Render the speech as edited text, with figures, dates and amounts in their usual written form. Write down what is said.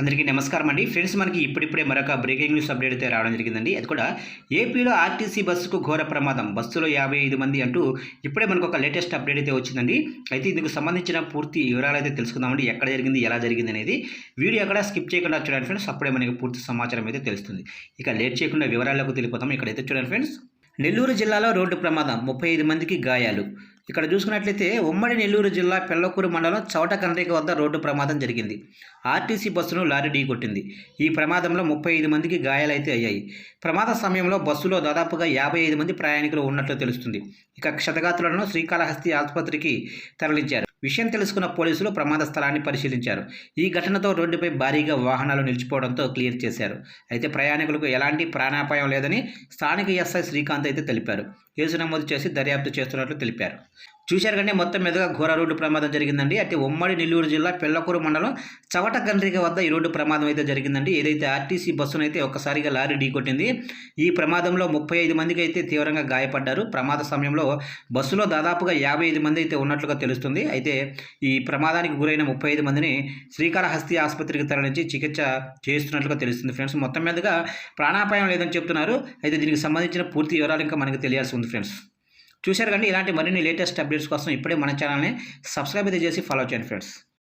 అందరికీ నమస్కారం అండి ఫ్రెండ్స్. మనకి ఇప్పుడిప్పుడే మరొక బ్రేకింగ్ న్యూస్ అప్డేట్ అయితే రావడం జరిగిందండి. అది కూడా ఏపీలో ఆర్టీసీ బస్సుకు ఘోర ప్రమాదం, బస్సులో 55 మంది అంటూ ఇప్పుడే మనకు ఒక లేటెస్ట్ అప్డేట్ అయితే వచ్చిందండి. అయితే ఇందుకు సంబంధించిన పూర్తి వివరాలు అయితే తెలుసుకుందామండి. ఎక్కడ జరిగింది, ఎలా జరిగింది అనేది వీడియో అక్కడ స్కిప్ చేయకుండా చూడండి ఫ్రెండ్స్. అప్పుడే మనకి పూర్తి సమాచారం అయితే తెలుస్తుంది. ఇక లేట్ చేయకుండా వివరాలకు తెలిపోతాం. ఇక్కడైతే చూడండి ఫ్రెండ్స్, నెల్లూరు జిల్లాలో రోడ్డు ప్రమాదం, 35 మందికి గాయాలు. ఇక్కడ చూసుకున్నట్లయితే ఉమ్మడి నెల్లూరు జిల్లా పెళ్లకూరు మండలం చౌటకండ్రిక వద్ద రోడ్డు ప్రమాదం జరిగింది. ఆర్టీసీ బస్సును లారీ ఢీకొట్టింది. ఈ ప్రమాదంలో 35 మందికి గాయాలైతే అయ్యాయి. ప్రమాద సమయంలో బస్సులో దాదాపుగా 55 మంది ప్రయాణికులు ఉన్నట్లు తెలుస్తుంది. ఇక క్షతగాత్రులను శ్రీకాళహస్తి ఆసుపత్రికి తరలించారు. విషయం తెలుసుకున్న పోలీసులు ప్రమాద స్థలాన్ని పరిశీలించారు. ఈ ఘటనతో రోడ్డుపై భారీగా వాహనాలు నిలిచిపోవడంతో క్లియర్ చేశారు. అయితే ప్రయాణికులకు ఎలాంటి ప్రాణాపాయం లేదని స్థానిక ఎస్ఐ శ్రీకాంత్ అయితే తెలిపారు. కేసు నమోదు చేసి దర్యాప్తు చేస్తున్నట్లు తెలిపారు. చూశారు కంటే మొత్తం మీదుగా ఘోర రోడ్డు ప్రమాదం జరిగిందండి. అయితే ఉమ్మడి నెల్లూరు జిల్లా పెళ్లకూరు మండలం చవటకండ్రిక వద్ద ఈ రోడ్డు ప్రమాదం అయితే జరిగిందండి. ఏదైతే ఆర్టీసీ బస్సును అయితే ఒక్కసారిగా లారీ ఢీకొట్టింది. ఈ ప్రమాదంలో 35 మందికి అయితే తీవ్రంగా గాయపడ్డారు. ప్రమాద సమయంలో బస్సులో దాదాపుగా 55 మంది అయితే ఉన్నట్లుగా తెలుస్తుంది. అయితే ఈ ప్రమాదానికి గురైన 35 మందిని శ్రీకాళహస్తి ఆసుపత్రికి తరలించి చికిత్స చేస్తున్నట్లుగా తెలుస్తుంది ఫ్రెండ్స్. మొత్తం మీదుగా ప్రాణాపాయం లేదని చెప్తున్నారు. అయితే దీనికి సంబంధించిన పూర్తి వివరాలు ఇంకా మనకు తెలియాల్సి ఉంది ఫ్రెండ్స్. చూశారు కానీ ఇలాంటి మరిన్ని లేటెస్ట్ అప్డేట్స్ కోసం ఇప్పుడే మన ఛానల్ని సబ్స్క్రైబ్ అయితే చేసి ఫాలో చేయండి ఫ్రెండ్స్.